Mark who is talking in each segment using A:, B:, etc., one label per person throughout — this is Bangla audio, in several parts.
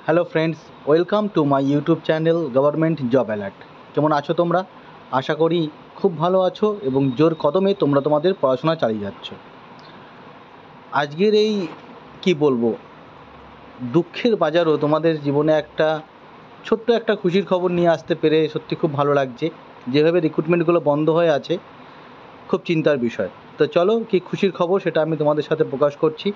A: Hello friends, welcome to my YouTube channel government job alert. কেমন আছো তোমরা? আশা করি খুব ভালো আছো এবং জোর কদমে তোমরা তোমাদের পড়াশোনা চালিয়ে যাচ্ছ। আজকের এই কি বলবো, দুঃখের বাজারও তোমাদের জীবনে একটা ছোট্ট একটা খুশির খবর নিয়ে আসতে পেরে সত্যি খুব ভালো লাগছে। যেভাবে রিক্রুটমেন্টগুলো বন্ধ হয়ে আছে, খুব চিন্তার বিষয়। তো চলো, কি খুশির খবর সেটা আমি তোমাদের সাথে প্রকাশ করছি।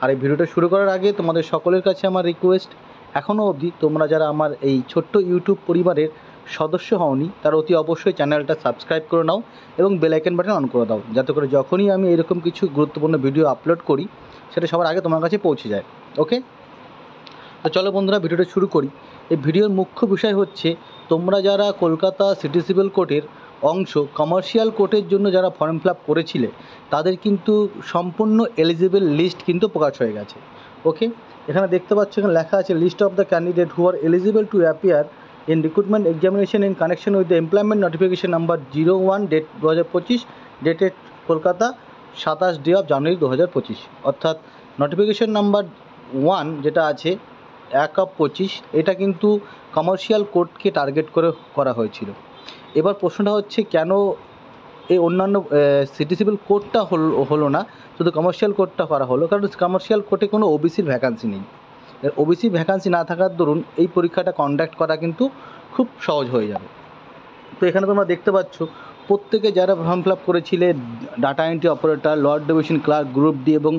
A: আর এই ভিডিওটা শুরু করার আগে তোমাদের সকলের কাছে আমার রিকোয়েস্ট, এখনও অবধি তোমরা যারা আমার এই ছোট্ট ইউটিউব পরিবারের সদস্য হওনি তারা অতি অবশ্যই চ্যানেলটা সাবস্ক্রাইব করে নাও এবং বেল আইকন বাটন অন করে দাও, যাতে করে যখনই আমি এরকম কিছু গুরুত্বপূর্ণ ভিডিও আপলোড করি সেটা সবার আগে তোমার কাছে পৌঁছে যায়। ওকে, তো চলো বন্ধুরা, ভিডিওটা শুরু করি। এই ভিডিওর মুখ্য বিষয় হচ্ছে, তোমরা যারা কলকাতা সিটি সিভিল কোর্টের অংশ কমার্শিয়াল কোর্টের জন্য যারা ফর্ম ফিল আপ করেছিলে, তাদের কিন্তু সম্পূর্ণ এলিজিবল লিস্ট কিন্তু প্রকাশ হয়ে গেছে। ওকে, এখানে দেখতে পাচ্ছ, এখানে লেখা আছে list of the candidate who are eligible to appear in recruitment examination in connection with the employment notification number 01 date 2025, dated Kolkata 27 of January 2025। অর্থাৎ নোটিফিকেশন নাম্বার 1 যেটা আছে 1/25, এটা কিন্তু কমার্শিয়াল কোর্টকে টার্গেট করে করা হয়েছিল। এবার প্রশ্নটা হচ্ছে, কেন এই অন্যান্য সিটি সিভিল কোর্টটা হলো না, শুধু কমার্শিয়াল কোর্টটা করা হলো? কারণ কমার্শিয়াল কোর্টে কোনো ওবিসির ভ্যাকান্সি নেই। ওবিসি ভ্যাকান্সি না থাকার দরুন এই পরীক্ষাটা কন্ডাক্ট করা কিন্তু খুব সহজ হয়ে যাবে। তো এখানে তোমরা দেখতে পাচ্ছ, প্রত্যেকে যারা ফর্ম ফিল আপ করেছিলে, data entry operator, lower division clerk, group D এবং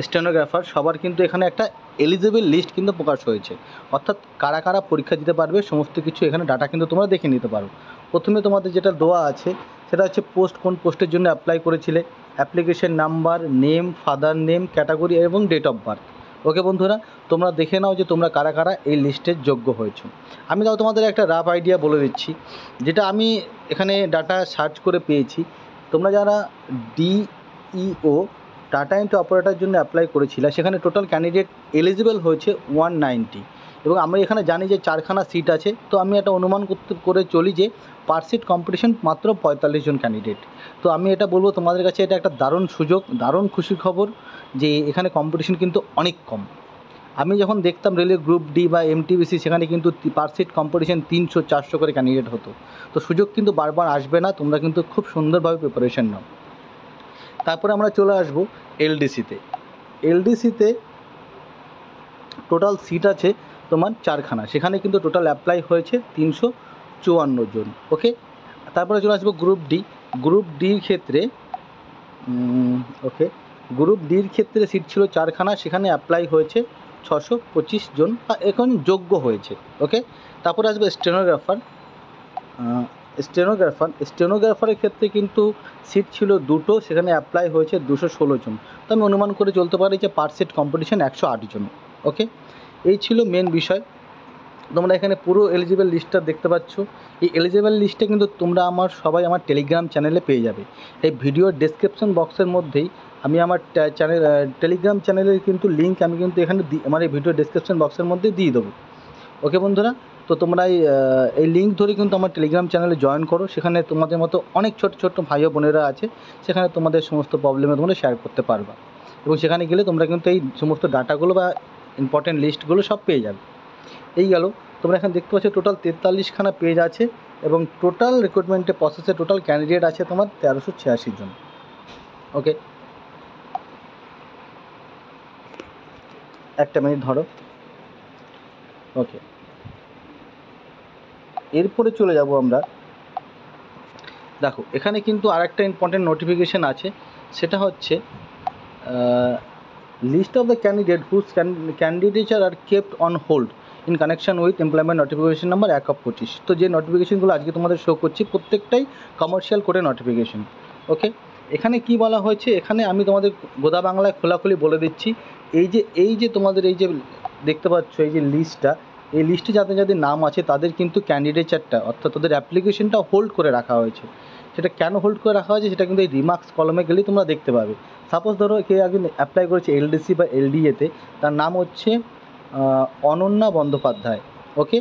A: স্টেনোগ্রাফার, সবার কিন্তু এখানে একটা এলিজিবল লিস্ট কিন্তু প্রকাশ হয়েছে। অর্থাৎ কারা কারা পরীক্ষা দিতে পারবে সমস্ত কিছু এখানে ডাটা কিন্তু তোমরা দেখে নিতে পারো। প্রথমে তোমাদের যেটা দেওয়া আছে সেটা হচ্ছে পোস্ট, কোন পোস্টের জন্য অ্যাপ্লাই করেছিলে, application number, name, father name, category এবং ডেট অফ বার্থ। ওকে বন্ধুরা, তোমরা দেখে নাও যে তোমরা কারা কারা এই লিস্টের যোগ্য হয়েছো। আমি তাও তোমাদের একটা রাফ আইডিয়া বলে দিচ্ছি, যেটা আমি এখানে ডাটা সার্চ করে পেয়েছি। তোমরা যারা ডিইও ডাটা এন্ট্রি অপারেটরের জন্য অ্যাপ্লাই করেছিলে, সেখানে টোটাল ক্যান্ডিডেট এলিজিবল হয়েছে 190, এবং আমরা এখানে জানি যে 4খানা সিট আছে। তো আমি একটা অনুমান করে চলি যে পার সিট কম্পিটিশন মাত্র 45 জন ক্যান্ডিডেট। তো আমি এটা বলবো তোমাদের কাছে, এটা একটা দারুণ সুযোগ, দারুণ খুশির খবর যে এখানে কম্পিটিশন কিন্তু অনেক কম। আমি যখন দেখতাম রেলের গ্রুপ ডি বা এমটিবিসি, সেখানে কিন্তু পার সিট কম্পিটিশন 300-400 করে ক্যান্ডিডেট হতো। তো সুযোগ কিন্তু বারবার আসবে না, তোমরা কিন্তু খুব সুন্দরভাবে প্রিপারেশন নাও। তারপরে আমরা চলে আসবো এলডিসিতে। এলডিসিতে টোটাল সিট আছে তোমার 4খানা, সেখানে কিন্তু টোটাল অ্যাপ্লাই হয়েছে 354 জন। ওকে, তারপরে চলে আসবো গ্রুপ ডি। গ্রুপ ডির ক্ষেত্রে গ্রুপ ডির ক্ষেত্রে সিট ছিল 4খানা, সেখানে অ্যাপ্লাই হয়েছে 625 জন এখন যোগ্য হয়েছে। ওকে, তারপরে আসবে স্টেনোগ্রাফারের ক্ষেত্রে কিন্তু সিট ছিল 2টো, সেখানে অ্যাপ্লাই হয়েছে 216 জন। তো আমি অনুমান করে চলতে পারি যে পার সিট কম্পিটিশন 108 জন। ওকে, এই ছিল মেন বিষয়। তোমরা এখানে পুরো এলিজিবল লিস্টটা দেখতে পাচ্ছ। এই এলিজিবল লিস্টে কিন্তু তোমরা সবাই আমার টেলিগ্রাম চ্যানেলে পেয়ে যাবে। এই ভিডিওর ডেসক্রিপশন বক্সের মধ্যেই আমি আমার টেলিগ্রাম চ্যানেলের কিন্তু লিঙ্ক আমি কিন্তু এখানে আমার এই ভিডিও ডেসক্রিপশন বক্সের মধ্যে দিয়ে দেবো। ওকে বন্ধুরা, তো তোমরা এই লিঙ্ক ধরে কিন্তু আমার টেলিগ্রাম চ্যানেলে জয়েন করো। সেখানে তোমাদের মতো অনেক ছোট ছোট ভাই ও বোনেরা আছে, সেখানে তোমাদের সমস্ত প্রবলেমে তোমরা শেয়ার করতে পারবা, এবং সেখানে গেলে তোমরা কিন্তু এই সমস্ত ডাটাগুলো বা ইম্পর্টেন্ট লিস্টগুলো সব পেয়ে যাবে। এই গেল, তোমরা এখানে দেখতে পাচ্ছ টোটাল 43খানা পেজ আছে, এবং টোটাল রিক্রুটমেন্টের প্রসেসে টোটাল ক্যান্ডিডেট আছে তোমার 1386 জন। ওকে, একটা মিনিট ধরো। ওকে, এরপরে চলে যাব আমরা। দেখো, এখানে কিন্তু আরেকটা ইম্পর্টেন্ট নোটিফিকেশান আছে, সেটা হচ্ছে list of the candidate whose candidature are kept on hold in connection with employment notification number 1/25। তো যে নোটিফিকেশনগুলো আজকে তোমাদের শো করছি, প্রত্যেকটাই কমার্শিয়াল কোর্টের নোটিফিকেশন। ওকে, এখানে কি বলা হয়েছে, এখানে আমি তোমাদের গোদা বাংলায় খোলাখুলি বলে দিচ্ছি। এই যে তোমাদের এই যে দেখতে পাচ্ছ এই যে লিস্টটা, এই লিস্টে যাদের যাদের নাম আছে তাদের কিন্তু ক্যান্ডিডেচারটা, অর্থাৎ তাদের অ্যাপ্লিকেশনটা হোল্ড করে রাখা হয়েছে। সেটা কেন হোল্ড করে রাখা হয়েছে সেটা কিন্তু এই রিমার্কস কলমে গেলেই তোমরা দেখতে পাবে। সাপোজ ধরো কেউ একজন অ্যাপ্লাই করেছে এলডিসি বা এলডিএতে, তার নাম হচ্ছে অনন্যা বন্দ্যোপাধ্যায়। ওকে,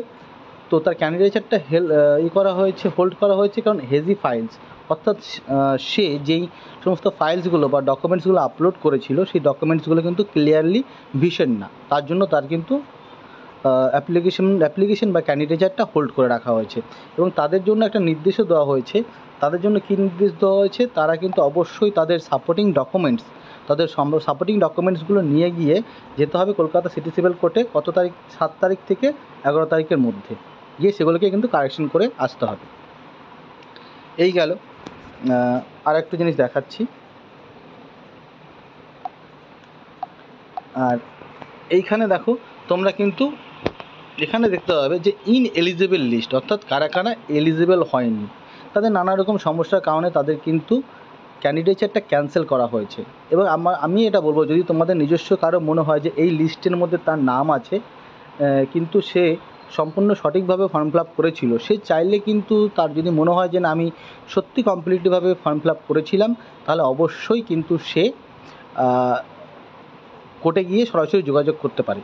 A: তো তার ক্যান্ডিডেচারটা করা হয়েছে, হোল্ড করা হয়েছে, কারণ হেজি ফাইলস, অর্থাৎ সে যেই সমস্ত ফাইলসগুলো বা ডকুমেন্টসগুলো আপলোড করেছিল, সেই ডকুমেন্টসগুলো কিন্তু ক্লিয়ারলি ভিশন না, তার জন্য তার কিন্তু অ্যাপ্লিকেশন বা ক্যান্ডিডেটটা হোল্ড করে রাখা হয়েছে এবং তাদের জন্য একটা নির্দেশও দেওয়া হয়েছে। তাদের জন্য কী নির্দেশ দেওয়া হয়েছে, তারা কিন্তু অবশ্যই তাদের সাপোর্টিং ডকুমেন্টসগুলো নিয়ে গিয়ে যেতে হবে কলকাতা সিটি সিভিল কোর্টে কত তারিখ, 7 তারিখ থেকে 11 তারিখের মধ্যে গিয়ে সেগুলোকে কিন্তু কারেকশন করে আসতে হবে। এই গেল। আর একটু জিনিস দেখাচ্ছি। আর এইখানে দেখো তোমরা কিন্তু এখানে দেখতে পাবে যে ইনএলিজিবল লিস্ট, অর্থাৎ কারা কারা এলিজিবল হয়নি, তাদের নানা রকম সমস্যার কারণে তাদের কিন্তু ক্যান্ডিডেটটা ক্যান্সেল করা হয়েছে। এবং আমি এটা বলবো, যদি তোমাদের নিজস্ব কারো মনে হয় যে এই লিস্টের মধ্যে তার নাম আছে কিন্তু সে সম্পূর্ণ সঠিকভাবে ফর্ম ফিল আপ করেছিল, সে চাইলে কিন্তু তার যদি মনে হয় যে না আমি সত্যি কমপ্লিটভাবে ফর্ম ফিল আপ করেছিলাম, তাহলে অবশ্যই কিন্তু সে কোর্টে গিয়ে সরাসরি যোগাযোগ করতে পারে।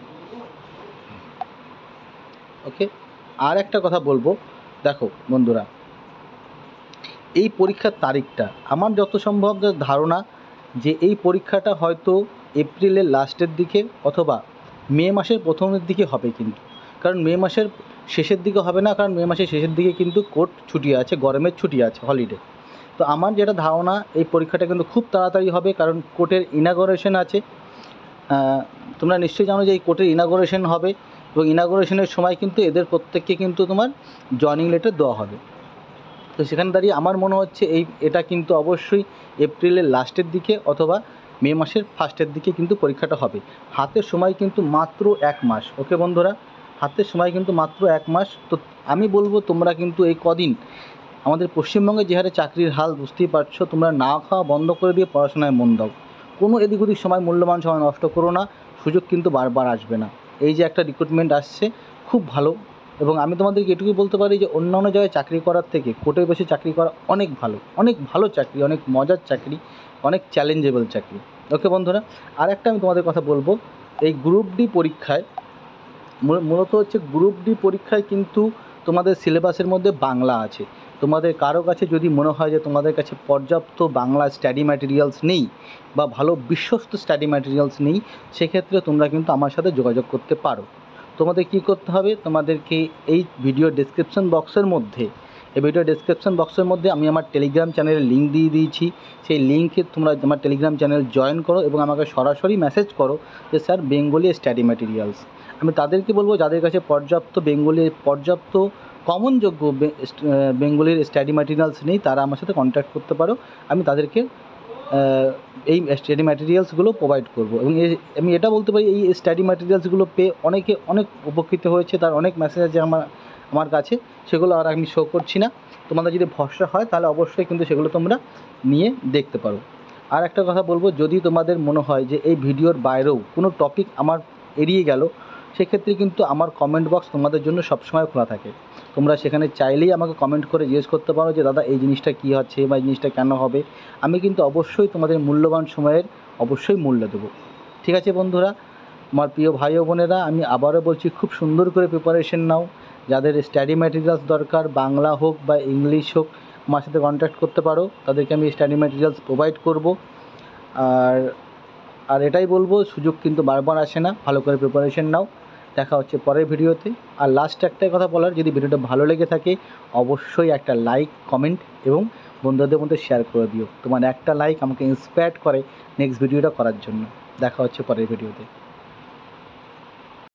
A: ওকে, আর একটা কথা বলবো, দেখো বন্ধুরা, এই পরীক্ষার তারিখটা আমার যত সম্ভব ধারণা যে এই পরীক্ষাটা হয়তো এপ্রিলের লাস্টের দিকে অথবা মে মাসের প্রথমের দিকে হবে, কিন্তু কারণ মে মাসের শেষের দিকে হবে না, কারণ মে মাসের শেষের দিকে কিন্তু কোর্ট ছুটি আছে, গরমের ছুটি আছে, হলিডে। তো আমার যেটা ধারণা এই পরীক্ষাটা কিন্তু খুব তাড়াতাড়ি হবে, কারণ কোর্টের ইনাগরেশন আছে। তোমরা নিশ্চয়ই জানো যে এই কোর্টের ইনাগরেশন হবে এবং ইনাগরেশনের সময় কিন্তু এদের প্রত্যেককে কিন্তু তোমার জয়নিং লেটার দেওয়া হবে। তো সেখানে দাঁড়িয়ে আমার মনে হচ্ছে এটা কিন্তু অবশ্যই এপ্রিলের লাস্টের দিকে অথবা মে মাসের ফার্স্টের দিকে কিন্তু পরীক্ষাটা হবে। হাতের সময় কিন্তু মাত্র 1 মাস। ওকে বন্ধুরা, হাতের সময় কিন্তু মাত্র 1 মাস। তো আমি বলবো তোমরা কিন্তু এই কদিন আমাদের পশ্চিমবঙ্গে যে হারে চাকরির হাল বুঝতেই পারছো, তোমরা না খাওয়া বন্ধ করে দিয়ে পড়াশোনায় মন দাও। কোনো এদিক ওদিক মূল্যবান সময় নষ্ট করো না, সুযোগ কিন্তু বারবার আসবে না। এই যে একটা রিক্রুটমেন্ট আসছে খুব ভালো, এবং আমি তোমাদেরকে এটুকুই বলতে পারি যে অন্যান্য জায়গায় চাকরি করার থেকে কোর্টে বসে চাকরি করা অনেক ভালো চাকরি, অনেক মজার চাকরি, অনেক চ্যালেঞ্জেবল চাকরি। ওকে বন্ধুরা, আর একটা আমি তোমাদের কথা বলবো, এই গ্রুপ ডি পরীক্ষায় মূলত হচ্ছে গ্রুপ ডি পরীক্ষায় কিন্তু তোমাদের সিলেবাসের মধ্যে বাংলা আছে। তোমাদের কারো কাছে যদি মনে হয় যে তোমাদের কাছে পর্যাপ্ত বাংলা স্টাডি ম্যাটেরিয়ালস নেই বা ভালো বিশ্বস্ত স্টাডি ম্যাটেরিয়ালস নেই, সেক্ষেত্রে তোমরা কিন্তু আমার সাথে যোগাযোগ করতে পারো। তোমাদের কী করতে হবে, তোমাদেরকে এই ভিডিও ডেসক্রিপশন বক্সের মধ্যে আমি আমার টেলিগ্রাম চ্যানেলের লিঙ্ক দিয়ে দিয়েছি। সেই লিঙ্কে তোমরা আমার টেলিগ্রাম চ্যানেল জয়েন করো এবং আমাকে সরাসরি মেসেজ করো যে স্যার বেঙ্গলি স্টাডি ম্যাটেরিয়ালস। আমি তাদেরকে বলবো যাদের কাছে পর্যাপ্ত কমনযোগ্য বেঙ্গলির স্টাডি ম্যাটেরিয়ালস নেই, তারা আমার সাথে কন্ট্যাক্ট করতে পারো। আমি তাদেরকে এই স্টাডি ম্যাটেরিয়ালসগুলো প্রোভাইড করবো। এবং আমি এটা বলতে পারি এই স্টাডি ম্যাটেরিয়ালসগুলো পেয়ে অনেকে অনেক উপকৃত হয়েছে, তার অনেক মেসেজ আছে আমার কাছে, সেগুলো আর আমি শো করছি না। তোমাদের যদি ভরসা হয় তাহলে অবশ্যই কিন্তু সেগুলো তোমরা নিয়ে দেখতে পারো। আর একটা কথা বলবো, যদি তোমাদের মনে হয় যে এই ভিডিওর বাইরেও কোনো টপিক আমার এড়িয়ে গেল, সেক্ষেত্রে কিন্তু আমার কমেন্ট বক্স তোমাদের জন্য সবসময় খোলা থাকে। তোমরা সেখানে চাইলেই আমাকে কমেন্ট করে জিজ্ঞেস করতে পারো যে দাদা এই জিনিসটা কী হচ্ছে বা এই জিনিসটা কেন হবে। আমি কিন্তু অবশ্যই তোমাদের মূল্যবান সময়ের অবশ্যই মূল্য দেবো। ঠিক আছে বন্ধুরা, আমার প্রিয় ভাই ও বোনেরা, আমি আবারও বলছি খুব সুন্দর করে প্রিপারেশন নাও। যাদের স্টাডি ম্যাটেরিয়ালস দরকার, বাংলা হোক বা ইংলিশ হোক, আমার সাথে কন্ট্যাক্ট করতে পারো, তাদেরকে আমি স্টাডি ম্যাটেরিয়ালস প্রোভাইড করব। আর এটাই বলবো, সুযোগ কিন্তু বারবার আসে না, ভালো করে প্রিপারেশন নাও। দেখা হচ্ছে পরের ভিডিওতে। আর লাস্ট একটাই কথা বলার, যদি ভিডিওটা ভালো লেগে থাকে অবশ্যই একটা লাইক, কমেন্ট এবং বন্ধুদের মধ্যে শেয়ার করে দিও। তোমার একটা লাইক আমাকে ইন্সপায়ার করে নেক্সট ভিডিওটা করার জন্য। দেখা হচ্ছে পরের ভিডিওতে।